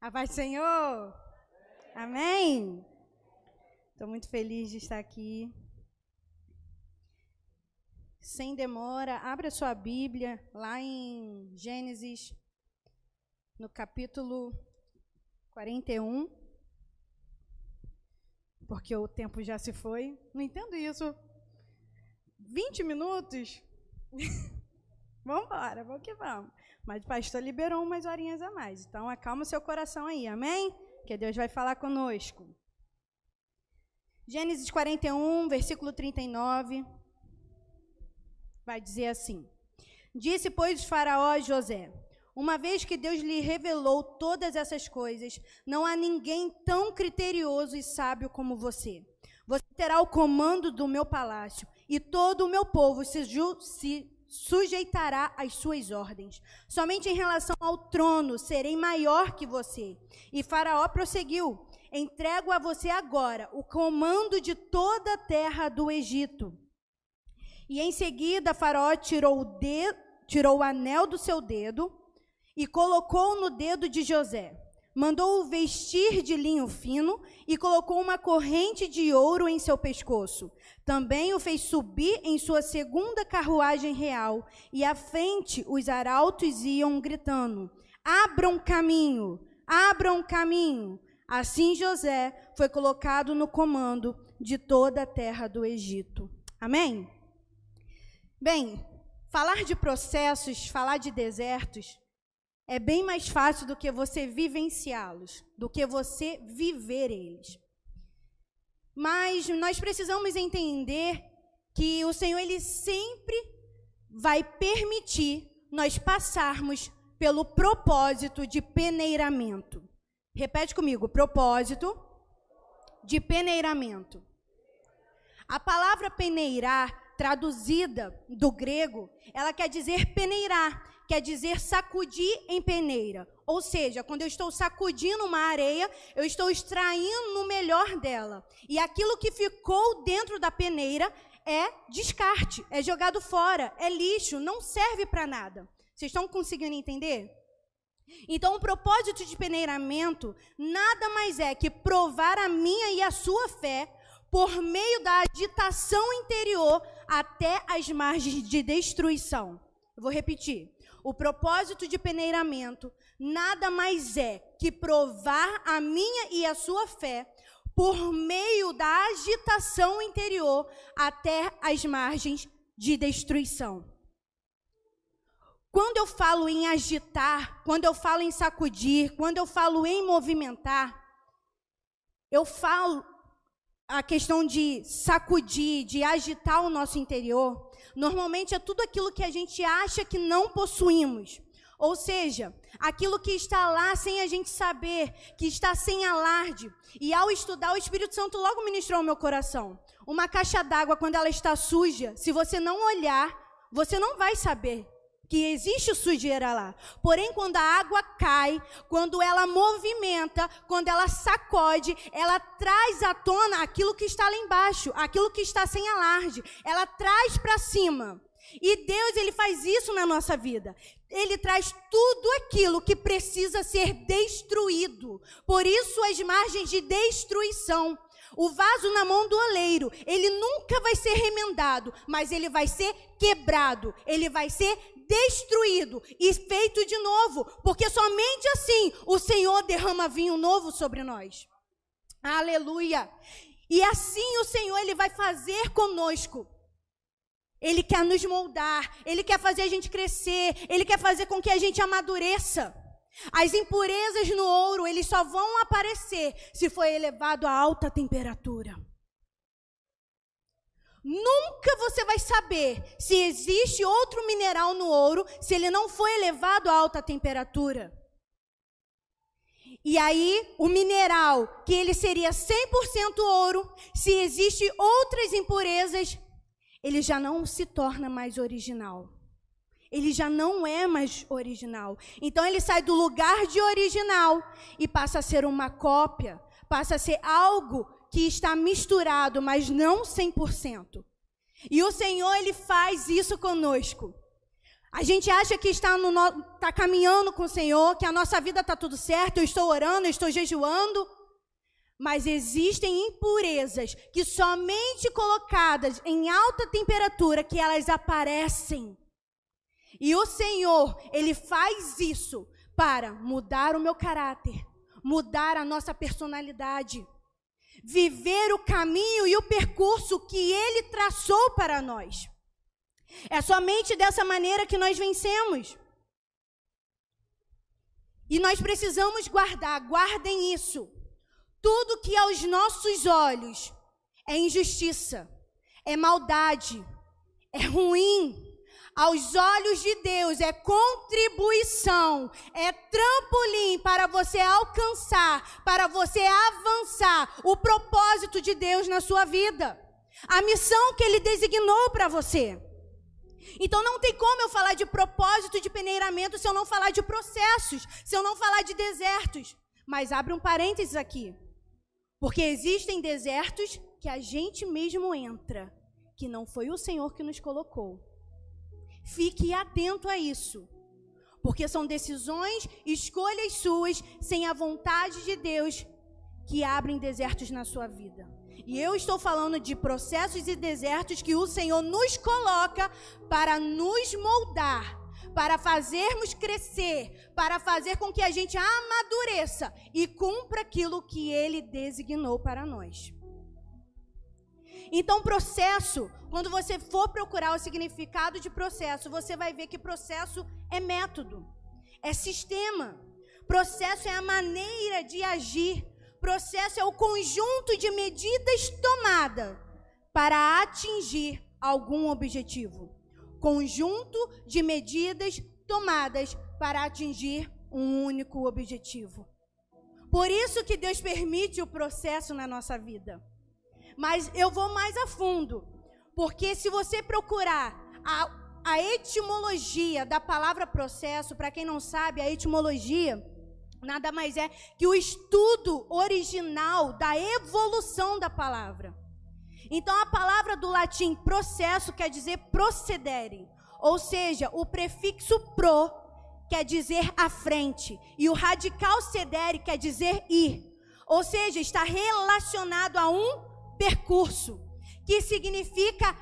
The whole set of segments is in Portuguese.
A paz do Senhor. Amém. Estou muito feliz de estar aqui. Sem demora, abra sua Bíblia lá em Gênesis, no capítulo 41. Porque o tempo já se foi. Não entendo isso. 20 minutos? Vamos embora, vamos que vamos. Mas o pastor liberou umas horinhas a mais. Então, acalma o seu coração aí, amém? Que Deus vai falar conosco. Gênesis 41, versículo 39. Vai dizer assim: Disse, pois, Faraó a José: Uma vez que Deus lhe revelou todas essas coisas, não há ninguém tão criterioso e sábio como você. Você terá o comando do meu palácio, e todo o meu povo se sujeitará às suas ordens. Somente em relação ao trono serei maior que você. E Faraó prosseguiu: Entrego a você agora o comando de toda a terra do Egito. E em seguida Faraó tirou o anel do seu dedo e colocou no dedo de José. Mandou-o vestir de linho fino e colocou uma corrente de ouro em seu pescoço. Também o fez subir em sua segunda carruagem real, e à frente os arautos iam gritando: Abram caminho, abram caminho. Assim José foi colocado no comando de toda a terra do Egito. Amém? Bem, falar de processos, falar de desertos, é bem mais fácil do que você vivenciá-los, do que você viver eles. Mas nós precisamos entender que o Senhor, Ele sempre vai permitir nós passarmos pelo propósito de peneiramento. Repete comigo: propósito de peneiramento. A palavra peneirar, traduzida do grego, ela quer dizer peneirar, quer dizer sacudir em peneira. Ou seja, quando eu estou sacudindo uma areia, eu estou extraindo o melhor dela. E aquilo que ficou dentro da peneira é descarte, é jogado fora, é lixo, não serve para nada. Vocês estão conseguindo entender? Então, o propósito de peneiramento nada mais é que provar a minha e a sua fé por meio da agitação interior até as margens de destruição. Eu vou repetir. O propósito de peneiramento nada mais é que provar a minha e a sua fé por meio da agitação interior até as margens de destruição. Quando eu falo em agitar, quando eu falo em sacudir, quando eu falo em movimentar, eu falo a questão de sacudir, de agitar o nosso interior. Normalmente é tudo aquilo que a gente acha que não possuímos. Ou seja, aquilo que está lá sem a gente saber, que está sem alarde. E ao estudar, o Espírito Santo logo ministrou ao meu coração. Uma caixa d'água, quando ela está suja, se você não olhar, você não vai saber que existe sujeira lá. Porém, quando a água cai, quando ela movimenta, quando ela sacode, ela traz à tona aquilo que está lá embaixo, aquilo que está sem alarde. Ela traz para cima. E Deus, Ele faz isso na nossa vida. Ele traz tudo aquilo que precisa ser destruído. Por isso, as margens de destruição. O vaso na mão do oleiro, ele nunca vai ser remendado, mas ele vai ser quebrado, ele vai ser destruído e feito de novo, porque somente assim o Senhor derrama vinho novo sobre nós. Aleluia! E assim o Senhor, Ele vai fazer conosco. Ele quer nos moldar, Ele quer fazer a gente crescer, Ele quer fazer com que a gente amadureça. As impurezas no ouro, eles só vão aparecer se for elevado a alta temperatura. Nunca você vai saber se existe outro mineral no ouro se ele não for elevado a alta temperatura. E aí, o mineral, que ele seria 100% ouro, se existe outras impurezas, ele já não se torna mais original. Ele já não é mais original. Então, ele sai do lugar de original e passa a ser uma cópia, passa a ser algo que está misturado, mas não 100%. E o Senhor, Ele faz isso conosco. A gente acha que está caminhando com o Senhor, que a nossa vida está tudo certo, eu estou orando, eu estou jejuando. Mas existem impurezas que somente colocadas em alta temperatura que elas aparecem. E o Senhor, Ele faz isso para mudar o meu caráter, mudar a nossa personalidade, viver o caminho e o percurso que Ele traçou para nós. É somente dessa maneira que nós vencemos. E nós precisamos guardem isso. Tudo que aos nossos olhos é injustiça, é maldade, é ruim, aos olhos de Deus é contribuição, é trampolim para você alcançar, para você avançar o propósito de Deus na sua vida, a missão que Ele designou para você. Então não tem como eu falar de propósito de peneiramento se eu não falar de processos, se eu não falar de desertos. Mas abre um parênteses aqui. Porque existem desertos que a gente mesmo entra, que não foi o Senhor que nos colocou. Fique atento a isso, porque são decisões, escolhas suas, sem a vontade de Deus, que abrem desertos na sua vida. E eu estou falando de processos e desertos que o Senhor nos coloca para nos moldar, para fazermos crescer, para fazer com que a gente amadureça e cumpra aquilo que Ele designou para nós. Então, processo, quando você for procurar o significado de processo, você vai ver que processo é método, é sistema. Processo é a maneira de agir. Processo é o conjunto de medidas tomadas para atingir algum objetivo. Conjunto de medidas tomadas para atingir um único objetivo. Por isso que Deus permite o processo na nossa vida. Mas eu vou mais a fundo, porque se você procurar a etimologia da palavra processo, para quem não sabe, a etimologia nada mais é que o estudo original da evolução da palavra. Então, a palavra do latim processo quer dizer procedere, ou seja, o prefixo pro quer dizer à frente, e o radical cedere quer dizer ir, ou seja, está relacionado a um percurso, que significa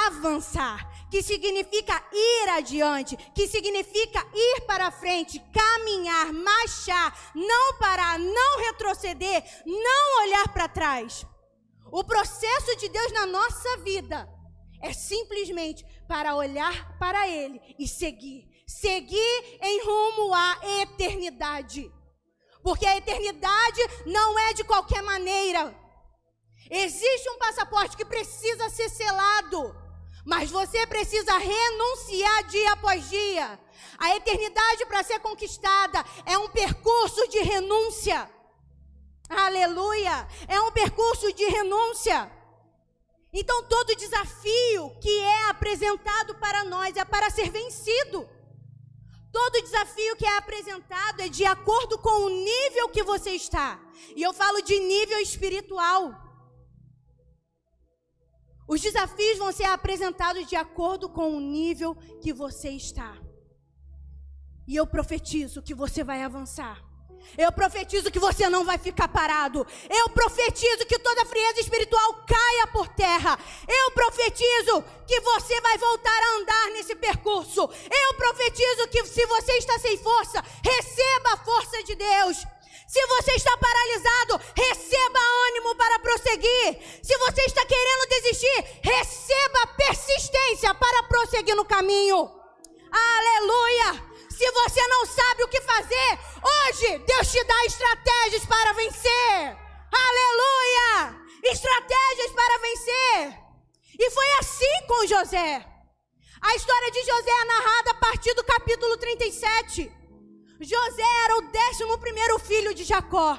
avançar, que significa ir adiante, que significa ir para frente, caminhar, marchar, não parar, não retroceder, não olhar para trás. O processo de Deus na nossa vida é simplesmente para olhar para Ele e seguir em rumo à eternidade, porque a eternidade não é de qualquer maneira. Existe um passaporte que precisa ser selado, mas você precisa renunciar dia após dia. A eternidade, para ser conquistada, é um percurso de renúncia. Aleluia! É um percurso de renúncia. Então, todo desafio que é apresentado para nós é para ser vencido. Todo desafio que é apresentado é de acordo com o nível que você está. E eu falo de nível espiritual. Os desafios vão ser apresentados de acordo com o nível que você está. E eu profetizo que você vai avançar. Eu profetizo que você não vai ficar parado. Eu profetizo que toda frieza espiritual caia por terra. Eu profetizo que você vai voltar a andar nesse percurso. Eu profetizo que se você está sem força, receba a força de Deus. Se você está paralisado, receba ânimo para prosseguir. Se você está querendo desistir, receba persistência para prosseguir no caminho. Aleluia! Se você não sabe o que fazer, hoje Deus te dá estratégias para vencer. Aleluia! Estratégias para vencer. E foi assim com José. A história de José é narrada a partir do capítulo 37. José era o 11º filho de Jacó.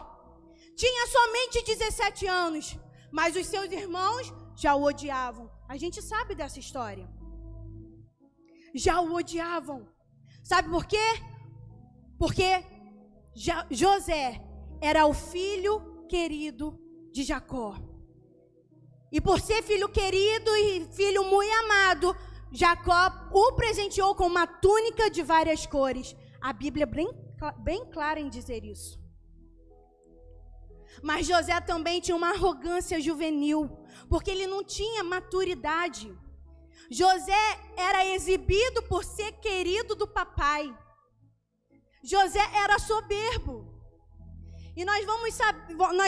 Tinha somente 17 anos, mas os seus irmãos já o odiavam. A gente sabe dessa história. Já o odiavam. Sabe por quê? Porque José era o filho querido de Jacó. E por ser filho querido e filho muito amado, Jacó o presenteou com uma túnica de várias cores. A Bíblia é bem clara em dizer isso. Mas José também tinha uma arrogância juvenil, porque ele não tinha maturidade. José era exibido por ser querido do papai. José era soberbo. E nós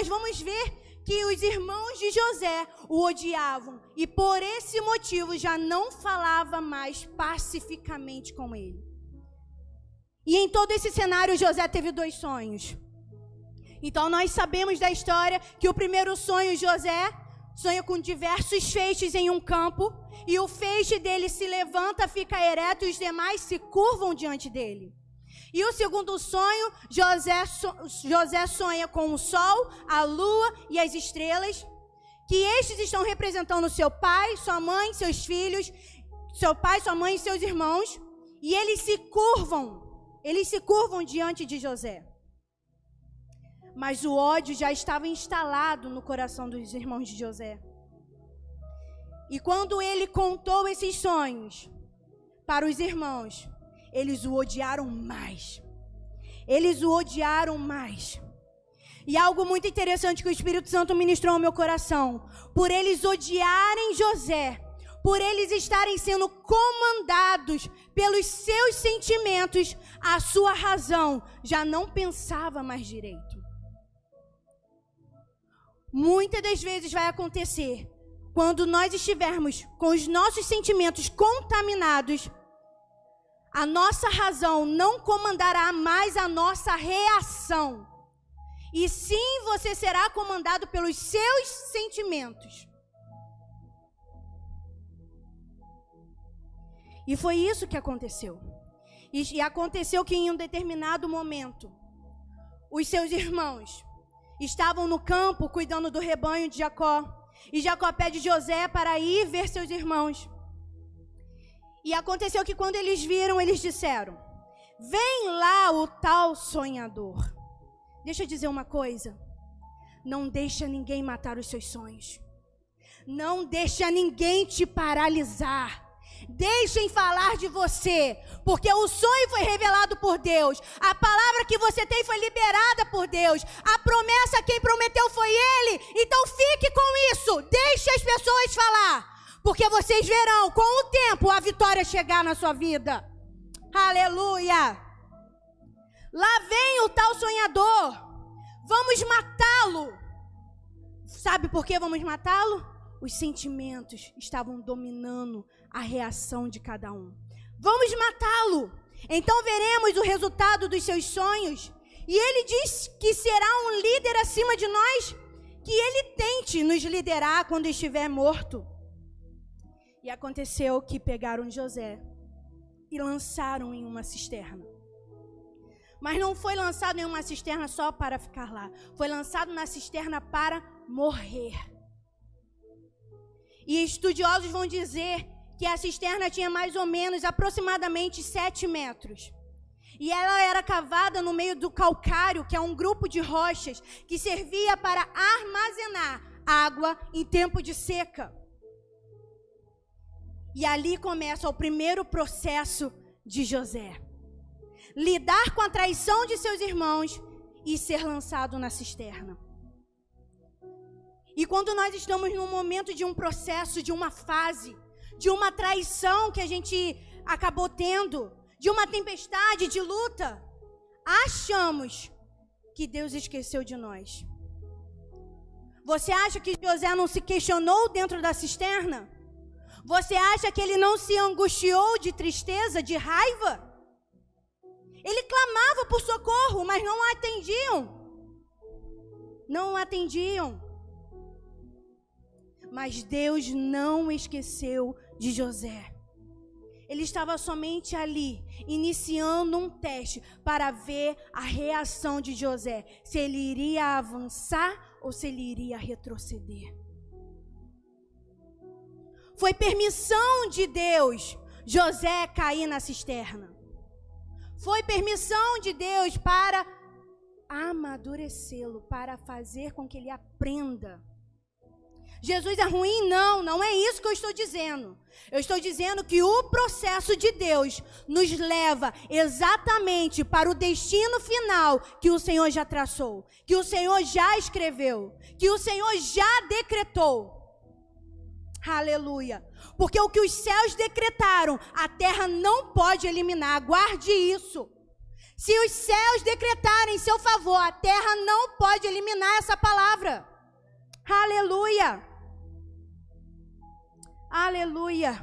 vamos ver que os irmãos de José o odiavam. E por esse motivo já não falava mais pacificamente com ele. E em todo esse cenário José teve 2 sonhos. Então nós sabemos da história que o primeiro sonho, José sonha com diversos feixes em um campo. E o feixe dele se levanta, fica ereto e os demais se curvam diante dele. E o segundo sonho, José sonha com o sol, a lua e as estrelas, que estes estão representando seu pai, sua mãe, seus filhos, seu pai, sua mãe e seus irmãos, e eles se curvam diante de José. Mas o ódio já estava instalado no coração dos irmãos de José. E quando ele contou esses sonhos para os irmãos, eles o odiaram mais. Eles o odiaram mais. E algo muito interessante que o Espírito Santo ministrou ao meu coração. Por eles odiarem José, por eles estarem sendo comandados pelos seus sentimentos, a sua razão já não pensava mais direito. Muitas das vezes vai acontecer, quando nós estivermos com os nossos sentimentos contaminados, a nossa razão não comandará mais a nossa reação. E sim, você será comandado pelos seus sentimentos. E foi isso que aconteceu. E aconteceu que em um determinado momento, os seus irmãos estavam no campo cuidando do rebanho de Jacó. E Jacó pede José para ir ver seus irmãos. E aconteceu que quando eles viram, eles disseram: vem lá o tal sonhador. Deixa eu dizer uma coisa. Não deixa ninguém matar os seus sonhos. Não deixa ninguém te paralisar. Deixem falar de você, porque o sonho foi revelado por Deus. A palavra que você tem foi liberada por Deus. A promessa, quem prometeu foi Ele. Então fique com isso. Deixe as pessoas falar. Porque vocês verão, com o tempo, a vitória chegar na sua vida. Aleluia! Lá vem o tal sonhador. Vamos matá-lo. Sabe por que vamos matá-lo? Os sentimentos estavam dominando a reação de cada um. Vamos matá-lo. Então veremos o resultado dos seus sonhos. E ele diz que será um líder acima de nós. Que ele tente nos liderar quando estiver morto. E aconteceu que pegaram José e lançaram em uma cisterna. Mas não foi lançado em uma cisterna só para ficar lá. Foi lançado na cisterna para morrer. E estudiosos vão dizer que a cisterna tinha mais ou menos aproximadamente 7 metros. E ela era cavada no meio do calcário, que é um grupo de rochas que servia para armazenar água em tempo de seca. E ali começa o primeiro processo de José. Lidar com a traição de seus irmãos e ser lançado na cisterna. E quando nós estamos num momento de um processo, de uma fase, de uma traição que a gente acabou tendo, de uma tempestade, de luta, achamos que Deus esqueceu de nós. Você acha que José não se questionou dentro da cisterna? Você acha que ele não se angustiou de tristeza, de raiva? Ele clamava por socorro, mas não atendiam. Não atendiam. Mas Deus não esqueceu de José. Ele estava somente ali, iniciando um teste para ver a reação de José. Se ele iria avançar ou se ele iria retroceder. Foi permissão de Deus José cair na cisterna. Foi permissão de Deus para amadurecê-lo, para fazer com que ele aprenda. Jesus é ruim? Não, não é isso que eu estou dizendo. Eu estou dizendo que o processo de Deus nos leva exatamente para o destino final que o Senhor já traçou, que o Senhor já escreveu, que o Senhor já decretou. Aleluia. Porque o que os céus decretaram, a terra não pode eliminar. Guarde isso. Se os céus decretarem em seu favor, a terra não pode eliminar essa palavra. Aleluia. Aleluia.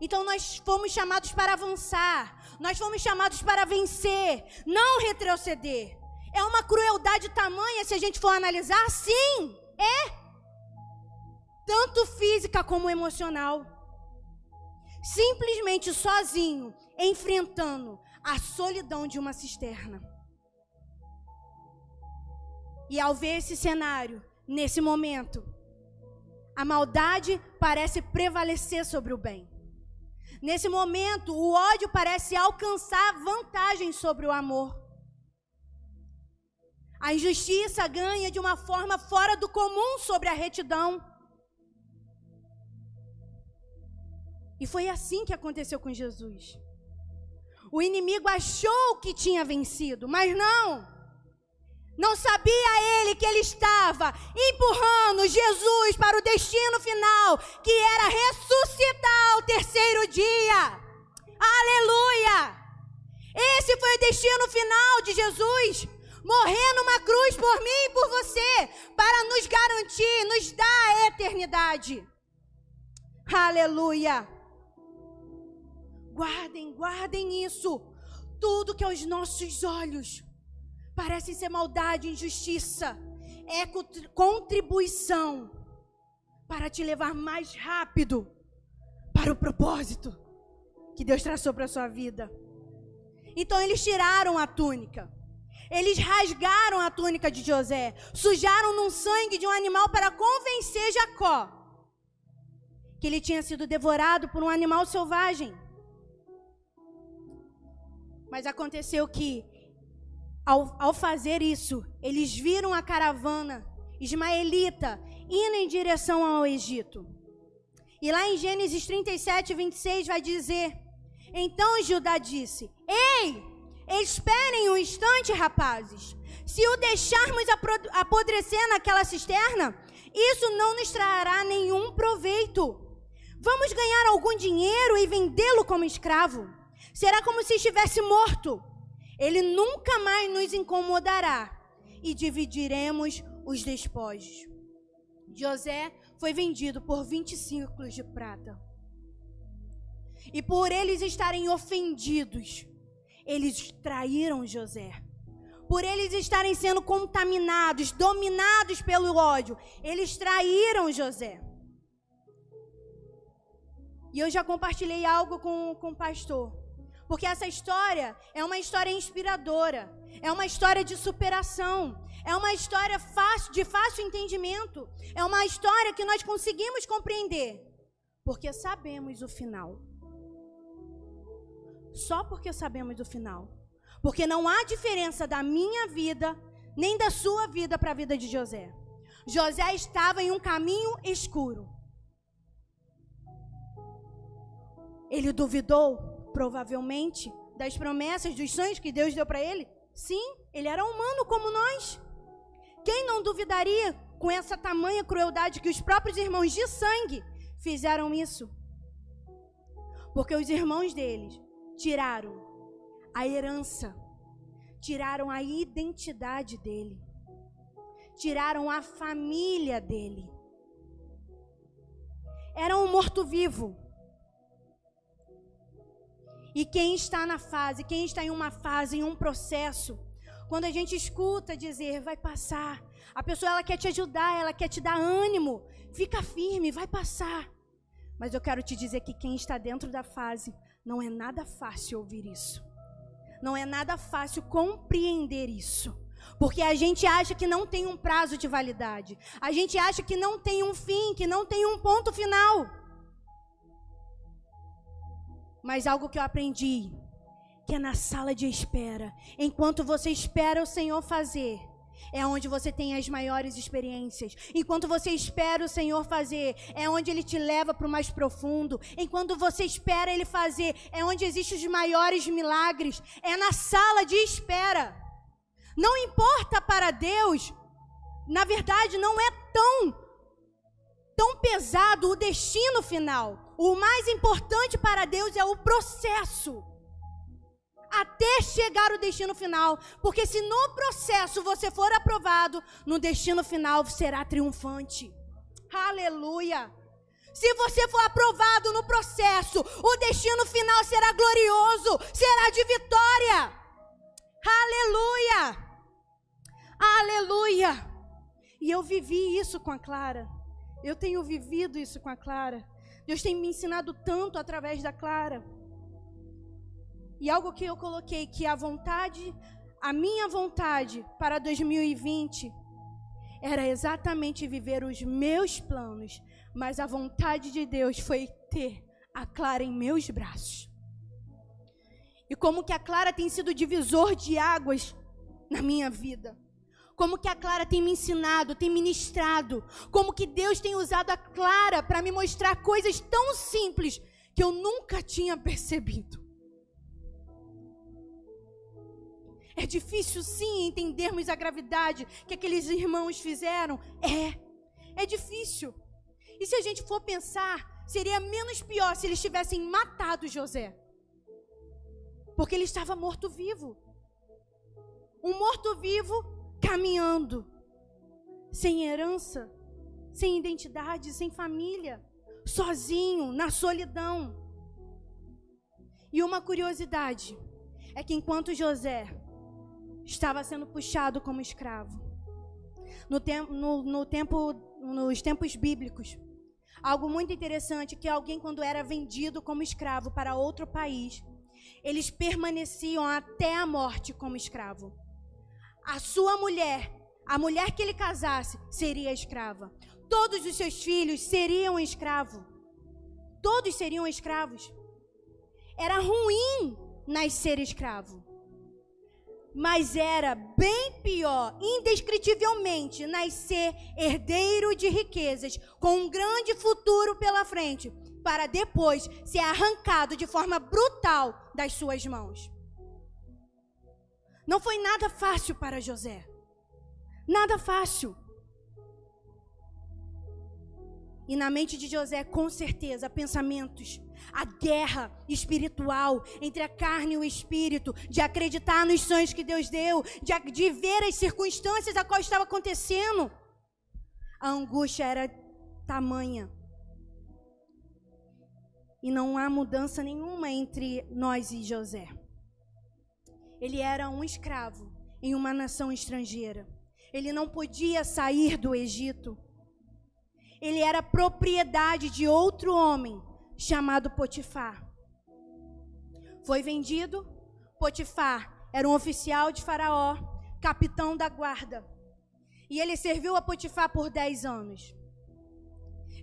Então nós fomos chamados para avançar. Nós fomos chamados para vencer, não retroceder. É uma crueldade tamanha se a gente for analisar? Sim, é. Tanto física como emocional. Simplesmente sozinho, enfrentando a solidão de uma cisterna. E ao ver esse cenário, nesse momento, a maldade parece prevalecer sobre o bem. Nesse momento, o ódio parece alcançar vantagem sobre o amor. A injustiça ganha de uma forma fora do comum sobre a retidão. E foi assim que aconteceu com Jesus. O inimigo achou que tinha vencido, mas não sabia ele que ele estava empurrando Jesus para o destino final, que era ressuscitar ao terceiro dia. Aleluia! Esse foi o destino final de Jesus, morrer numa cruz por mim e por você, para nos garantir, nos dar a eternidade. Aleluia! Guardem isso. Tudo que aos nossos olhos parece ser maldade, injustiça, é contribuição para te levar mais rápido para o propósito que Deus traçou para a sua vida. Então eles tiraram a túnica. Eles rasgaram a túnica de José, sujaram no sangue de um animal para convencer Jacó que ele tinha sido devorado por um animal selvagem. Mas aconteceu que, ao fazer isso, eles viram a caravana ismaelita indo em direção ao Egito. E lá em Gênesis 37, 26 vai dizer: então Judá disse: ei, esperem um instante, rapazes. Se o deixarmos apodrecer naquela cisterna, isso não nos trará nenhum proveito. Vamos ganhar algum dinheiro e vendê-lo como escravo. Será como se estivesse morto. Ele nunca mais nos incomodará e dividiremos os despojos. José foi vendido por 20 ciclos de prata. E por eles estarem ofendidos, eles traíram José. Por eles estarem sendo contaminados, dominados pelo ódio, eles traíram José. E eu já compartilhei algo com o pastor. Porque essa história é uma história inspiradora, é uma história de superação, é uma história de fácil entendimento, é uma história que nós conseguimos compreender, porque sabemos o final. Só porque sabemos o final. Porque não há diferença da minha vida, nem da sua vida para a vida de José. José estava em um caminho escuro. Ele duvidou? Provavelmente, das promessas, dos sonhos que Deus deu para ele. Sim, ele era humano como nós. Quem não duvidaria com essa tamanha crueldade que os próprios irmãos de sangue fizeram isso? Porque os irmãos deles tiraram a herança, tiraram a identidade dele, tiraram a família dele. Era um morto-vivo. E quem está na fase, quem está em uma fase, em um processo, quando a gente escuta dizer, vai passar, a pessoa ela quer te ajudar, ela quer te dar ânimo, fica firme, vai passar. Mas eu quero te dizer que quem está dentro da fase, não é nada fácil ouvir isso. Não é nada fácil compreender isso. Porque a gente acha que não tem um prazo de validade. A gente acha que não tem um fim, que não tem um ponto final. Mas algo que eu aprendi, que é na sala de espera, enquanto você espera o Senhor fazer, é onde você tem as maiores experiências. Enquanto você espera o Senhor fazer, é onde Ele te leva para o mais profundo. Enquanto você espera Ele fazer, é onde existem os maiores milagres. É na sala de espera. Não importa para Deus, na verdade, não é tão pesado o destino final. O mais importante para Deus é o processo. Até chegar ao destino final, porque se no processo você for aprovado, no destino final será triunfante. Aleluia! Se você for aprovado no processo, o destino final será glorioso, será de vitória. Aleluia! Aleluia! E eu vivi isso com a Clara. Eu tenho vivido isso com a Clara. Deus tem me ensinado tanto através da Clara. E algo que eu coloquei, que a minha vontade para 2020 era exatamente viver os meus planos, mas a vontade de Deus foi ter a Clara em meus braços. E como que a Clara tem sido divisor de águas na minha vida. Como que a Clara tem me ensinado, tem ministrado. Como que Deus tem usado a Clara para me mostrar coisas tão simples que eu nunca tinha percebido. É difícil, sim, entendermos a gravidade que aqueles irmãos fizeram. É difícil. E se a gente for pensar, seria menos pior se eles tivessem matado José. Porque ele estava morto-vivo. Um morto-vivo caminhando. Sem herança, sem identidade, sem família. Sozinho, na solidão. E uma curiosidade é que enquanto José estava sendo puxado como escravo, nos tempos bíblicos, algo muito interessante, que alguém quando era vendido como escravo para outro país, eles permaneciam até a morte como escravo. A sua mulher, a mulher que ele casasse, seria escrava. Todos os seus filhos seriam escravos. Todos seriam escravos. Era ruim nascer escravo. Mas era bem pior, indescritivelmente, nascer herdeiro de riquezas, com um grande futuro pela frente, para depois ser arrancado de forma brutal das suas mãos. Não foi nada fácil para José. Nada fácil. E na mente de José, com certeza, pensamentos, a guerra espiritual entre a carne e o espírito, de acreditar nos sonhos que Deus deu, de ver as circunstâncias a qual estava acontecendo. A angústia era tamanha. E não há mudança nenhuma entre nós e José. Ele era um escravo em uma nação estrangeira. Ele não podia sair do Egito. Ele era propriedade de outro homem chamado Potifar. Foi vendido. Potifar era um oficial de Faraó, capitão da guarda. E ele serviu a Potifar por 10 anos.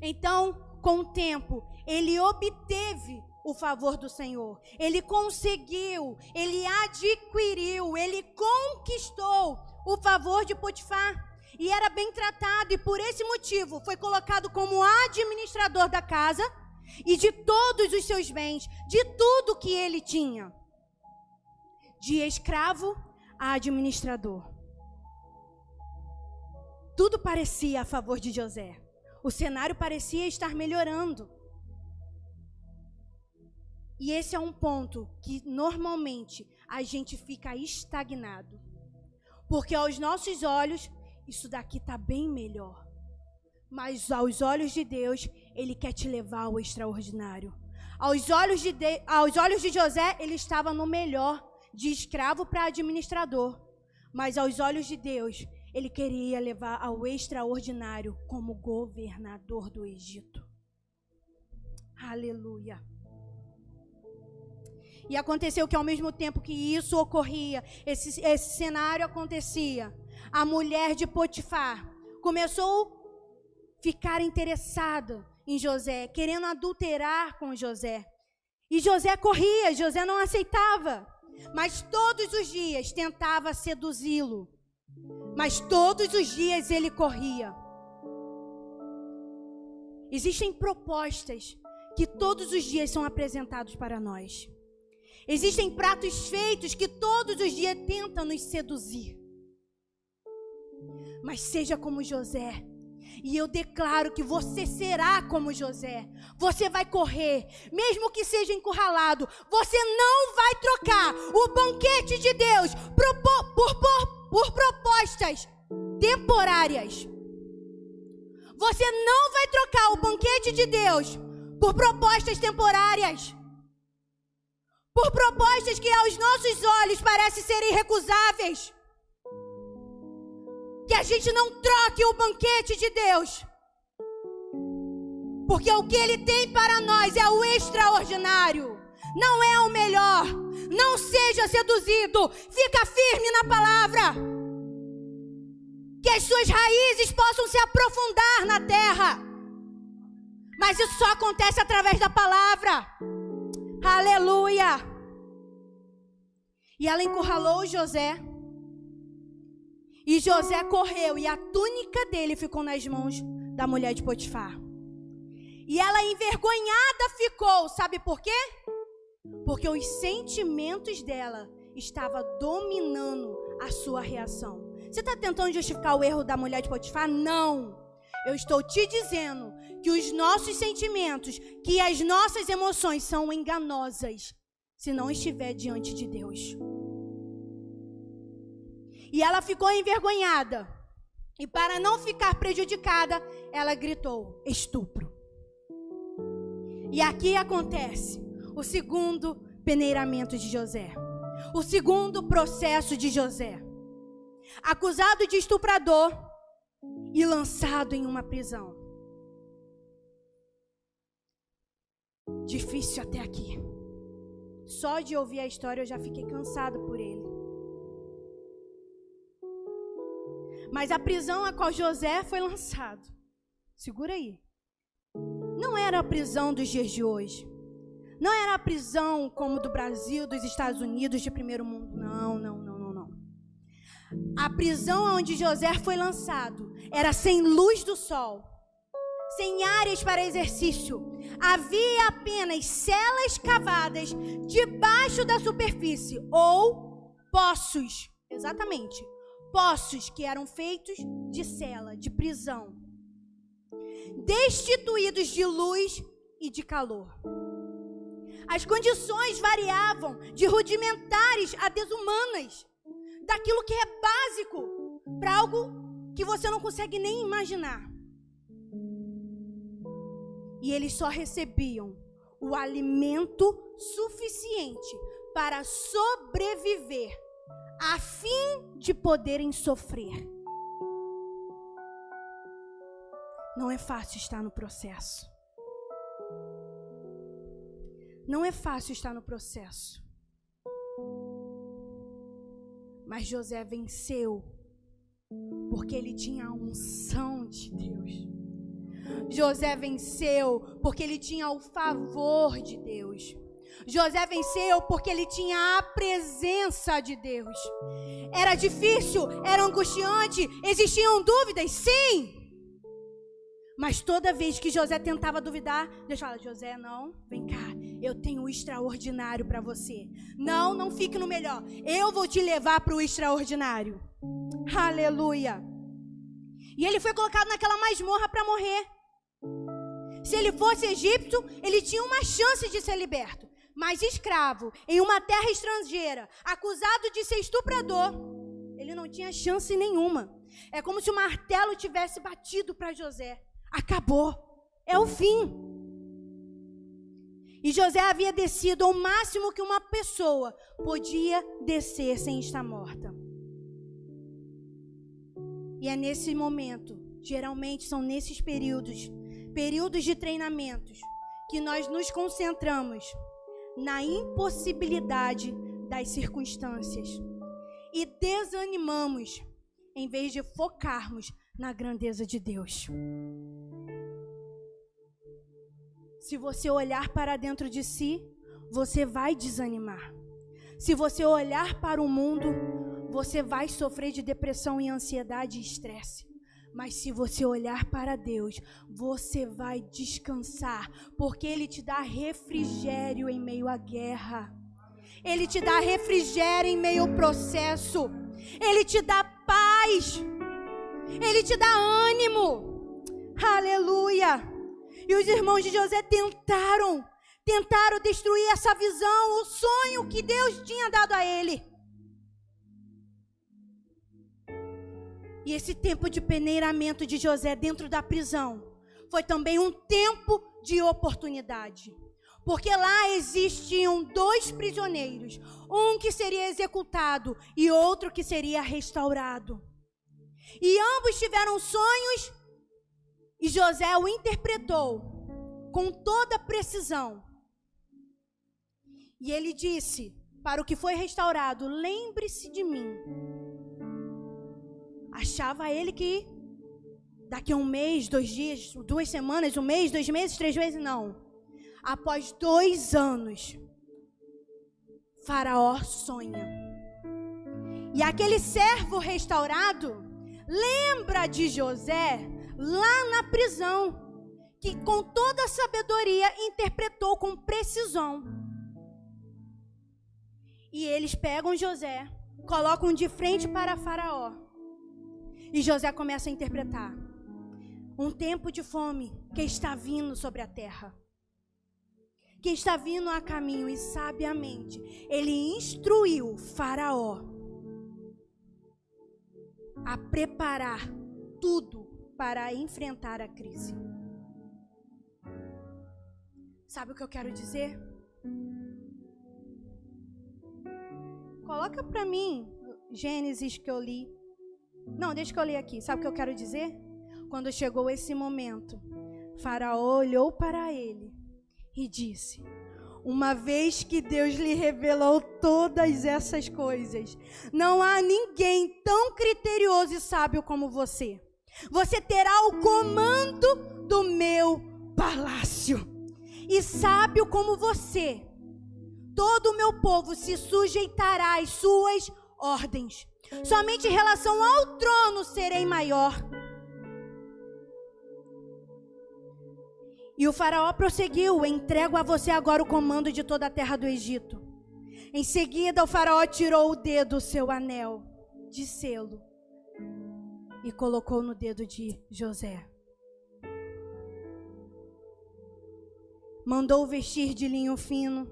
Então, com o tempo, ele obteve o favor do Senhor. Ele conseguiu, ele adquiriu, ele conquistou o favor de Potifar. E era bem tratado, e por esse motivo foi colocado como administrador da casa e de todos os seus bens, de tudo que ele tinha. De escravo a administrador. Tudo parecia a favor de José. O cenário parecia estar melhorando. E esse é um ponto que normalmente a gente fica estagnado. Porque aos nossos olhos, isso daqui está bem melhor. Mas aos olhos de Deus, Ele quer te levar ao extraordinário. Aos olhos de José, ele estava no melhor, de escravo para administrador. Mas aos olhos de Deus, ele queria levar ao extraordinário como governador do Egito. Aleluia. E aconteceu que ao mesmo tempo que isso ocorria, esse cenário acontecia, a mulher de Potifar começou a ficar interessada em José, querendo adulterar com José. E José corria, José não aceitava, mas todos os dias tentava seduzi-lo. mas todos os dias ele corria. Existem propostas que todos os dias são apresentados para nós. Existem pratos feitos que todos os dias tentam nos seduzir. Mas seja como José. E eu declaro que você será como José. Você vai correr, mesmo que seja encurralado. Você não vai trocar o banquete de Deus por propostas temporárias. Você não vai trocar o banquete de Deus por propostas temporárias. Por propostas que aos nossos olhos parecem serem irrecusáveis. Que a gente não troque o banquete de Deus. Porque o que Ele tem para nós é o extraordinário. Não é o melhor. Não seja seduzido. Fica firme na palavra. Que as suas raízes possam se aprofundar na terra. Mas isso só acontece através da palavra. Aleluia. E ela encurralou José. E José correu e a túnica dele ficou nas mãos da mulher de Potifar. E ela envergonhada ficou, sabe por quê? Porque os sentimentos dela estavam dominando a sua reação. Você está tentando justificar o erro da mulher de Potifar? Não. Eu estou te dizendo que os nossos sentimentos, que as nossas emoções são enganosas, se não estiver diante de Deus. E ela ficou envergonhada. E para não ficar prejudicada, ela gritou: estupro. E aqui acontece o segundo peneiramento de José. O segundo processo de José. Acusado de estuprador e lançado em uma prisão. Difícil até aqui. Só de ouvir a história eu já fiquei cansado por ele. Mas a prisão a qual José foi lançado, segura aí, não era a prisão dos dias de hoje. Não era a prisão como do Brasil, dos Estados Unidos, de primeiro mundo. Não. A prisão onde José foi lançado era sem luz do sol, sem áreas para exercício. Havia apenas celas cavadas debaixo da superfície, ou poços, exatamente. Poços que eram feitos de cela, de prisão, destituídos de luz e de calor. As condições variavam de rudimentares a desumanas, daquilo que é básico para algo que você não consegue nem imaginar. E eles só recebiam o alimento suficiente para sobreviver, a fim de poderem sofrer. Não é fácil estar no processo. Não é fácil estar no processo. Mas José venceu, porque ele tinha a unção de Deus. José venceu, porque ele tinha o favor de Deus. José venceu porque ele tinha a presença de Deus. Era difícil, era angustiante, existiam dúvidas, sim. Mas toda vez que José tentava duvidar, Deus fala: José, não, vem cá, eu tenho o extraordinário para você. Não fique no melhor, eu vou te levar para o extraordinário. Aleluia. E ele foi colocado naquela masmorra para morrer. Se ele fosse egípcio, ele tinha uma chance de ser liberto. Mas escravo, em uma terra estrangeira, acusado de ser estuprador, ele não tinha chance nenhuma. É como se o martelo tivesse batido para José. Acabou, é o fim. E José havia descido ao máximo que uma pessoa podia descer sem estar morta. E é nesse momento, geralmente são nesses períodos de treinamentos, que nós nos concentramos na impossibilidade das circunstâncias e desanimamos em vez de focarmos na grandeza de Deus. Se você olhar para dentro de si, você vai desanimar. Se você olhar para o mundo, você vai sofrer de depressão e ansiedade e estresse. Mas se você olhar para Deus, você vai descansar, porque Ele te dá refrigério em meio à guerra. Ele te dá refrigério em meio ao processo. Ele te dá paz. Ele te dá ânimo. Aleluia. E os irmãos de José tentaram destruir essa visão, o sonho que Deus tinha dado a ele. E esse tempo de peneiramento de José dentro da prisão foi também um tempo de oportunidade. Porque lá existiam 2 prisioneiros, um que seria executado e outro que seria restaurado. E ambos tiveram sonhos e José o interpretou com toda precisão. E ele disse para o que foi restaurado: lembre-se de mim. Achava ele que daqui a 1 mês, 2 dias, 2 semanas, 1 mês, 2 meses, 3 meses, não. Após 2 anos, Faraó sonha. E aquele servo restaurado lembra de José lá na prisão, que com toda a sabedoria interpretou com precisão. E eles pegam José, colocam de frente para Faraó. E José começa a interpretar um tempo de fome que está vindo sobre a terra, que está vindo a caminho. E sabiamente ele instruiu Faraó a preparar tudo para enfrentar a crise. Sabe o que eu quero dizer? Coloca para mim Gênesis que eu li. Não, deixa que eu ler aqui. Sabe o que eu quero dizer? Quando chegou esse momento, Faraó olhou para ele e disse: uma vez que Deus lhe revelou todas essas coisas, não há ninguém tão criterioso e sábio como você. Você terá o comando do meu palácio. E sábio como você, todo o meu povo se sujeitará às suas ordens. Somente em relação ao trono serei maior. E o faraó prosseguiu: entrego a você agora o comando de toda a terra do Egito. Em seguida o faraó tirou o dedo, o seu anel de selo, e colocou no dedo de José. Mandou vestir de linho fino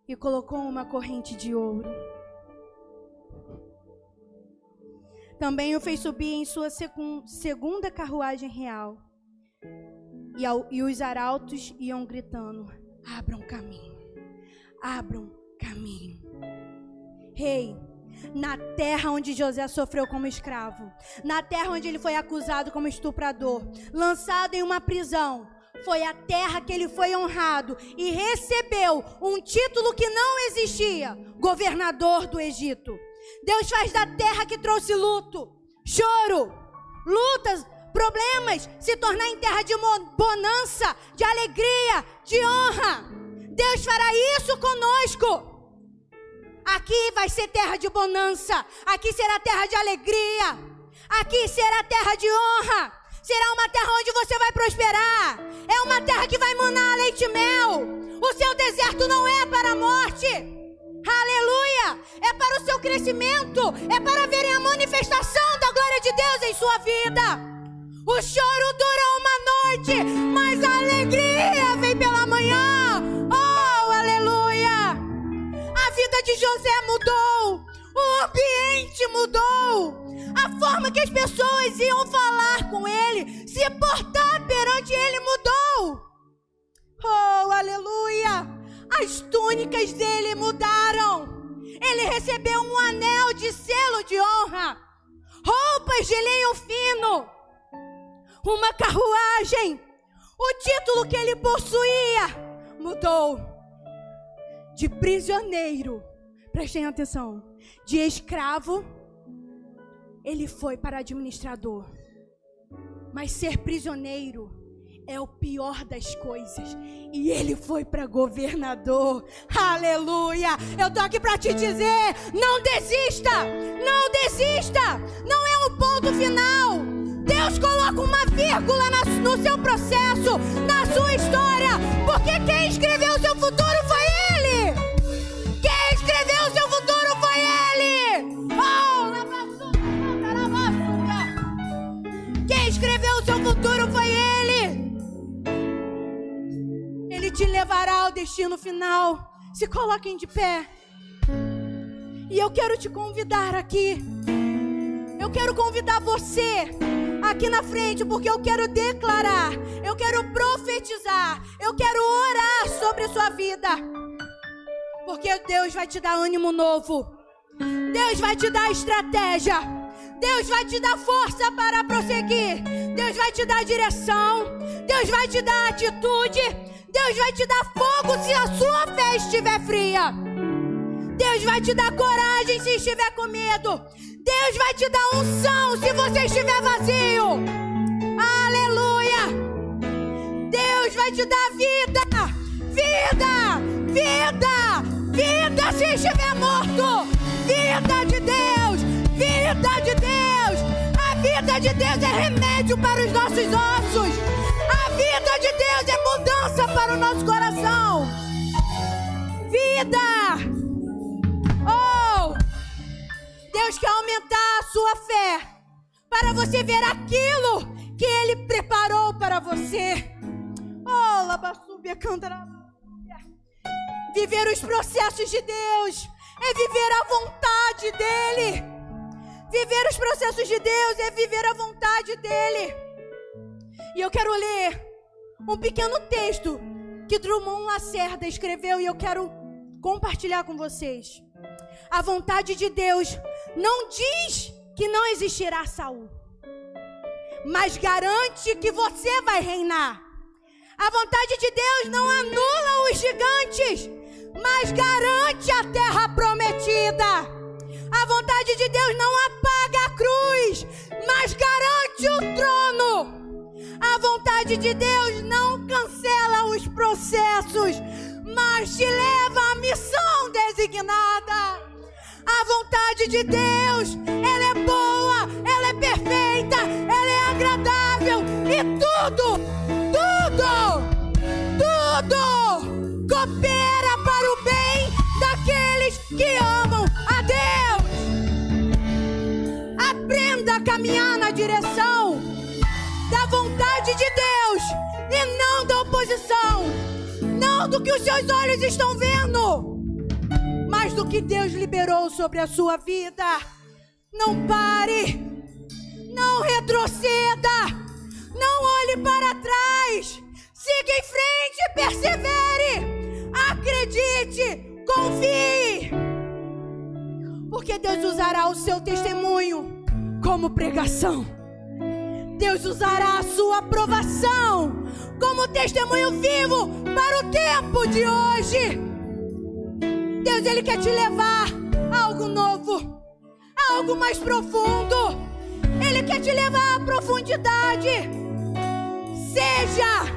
e colocou uma corrente de ouro. Também o fez subir em sua segunda carruagem real. E os arautos iam gritando: abram caminho, abram caminho. Rei, na terra onde José sofreu como escravo, na terra onde ele foi acusado como estuprador, lançado em uma prisão, foi a terra que ele foi honrado e recebeu um título que não existia: governador do Egito. Deus faz da terra que trouxe luto, choro, lutas, problemas, se tornar em terra de bonança, de alegria, de honra. Deus fará isso conosco. Aqui vai ser terra de bonança, aqui será terra de alegria, aqui será terra de honra, será uma terra onde você vai prosperar, é uma terra que vai manar leite e mel. O seu deserto não é para a morte, aleluia, é para o seu crescimento, é para verem a manifestação da glória de Deus em sua vida. O choro dura uma noite, mas a alegria vem pela manhã. Oh, aleluia! A vida de José mudou, o ambiente mudou, a forma que as pessoas iam falar com ele, se portar perante ele mudou. Oh, aleluia! As túnicas dele mudaram. Ele recebeu um anel de selo de honra, roupas de linho fino, uma carruagem. O título que ele possuía mudou. De prisioneiro, prestem atenção, de escravo, ele foi para administrador. Mas ser prisioneiro é o pior das coisas. E ele foi para governador. Aleluia! Eu tô aqui para te dizer, não desista! Não desista! Não é um ponto final. Deus coloca uma vírgula no seu processo, na sua história, porque quem escreveu o seu futuro foi Ele! Quem escreveu o seu futuro foi Ele! Quem escreveu o seu futuro foi Ele! Ele te levará ao destino final. Se coloquem de pé. E eu quero te convidar aqui. Eu quero convidar você aqui na frente, porque eu quero declarar, eu quero profetizar, eu quero orar sobre a sua vida. Porque Deus vai te dar ânimo novo. Deus vai te dar estratégia. Deus vai te dar força para prosseguir. Deus vai te dar direção. Deus vai te dar atitude. Deus vai te dar fogo se a sua fé estiver fria. Deus vai te dar coragem se estiver com medo. Deus vai te dar unção se você estiver vazio. Aleluia! Deus vai te dar vida. Vida! Vida! Vida se estiver morto. Vida de Deus! Vida de Deus! A vida de Deus é remédio para os nossos ossos. A vida de Deus é mudança para o nosso coração. Vida! Oh! Deus quer aumentar a sua fé para você ver aquilo que Ele preparou para você. Oh, labassúbia, cantará. Viver os processos de Deus é viver a vontade dEle. Viver os processos de Deus é viver a vontade dEle. E eu quero ler um pequeno texto que Drummond Lacerda escreveu e eu quero compartilhar com vocês. A vontade de Deus não diz que não existirá Saul, mas garante que você vai reinar. A vontade de Deus não anula os gigantes, mas garante a terra prometida. A vontade de Deus não apaga a cruz, mas garante o trono. A vontade de Deus não cancela os processos, mas te leva à missão designada. A vontade de Deus, ela é boa, ela é perfeita, ela é agradável e tudo coopera para o bem daqueles que amam a Deus. Aprenda a caminhar na direção da vontade de Deus e não da oposição, não do que os seus olhos estão vendo, mas do que Deus liberou sobre a sua vida. Não pare, não retroceda, não olhe para trás, siga em frente e persevere, acredite, confie, porque Deus usará o seu testemunho como pregação. Deus usará a sua aprovação como testemunho vivo para o tempo de hoje. Deus, Ele quer te levar a algo novo, a algo mais profundo. Ele quer te levar à profundidade. Seja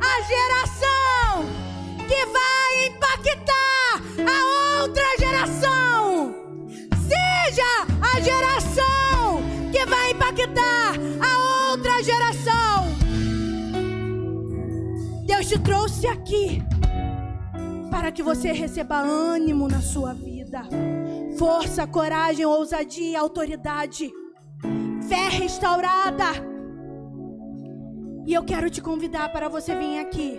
a geração que vai impactar a outra geração. Seja a geração que vai impactar a outra geração. Deus te trouxe aqui para que você receba ânimo na sua vida, força, coragem, ousadia, autoridade, fé restaurada. E eu quero te convidar para você vir aqui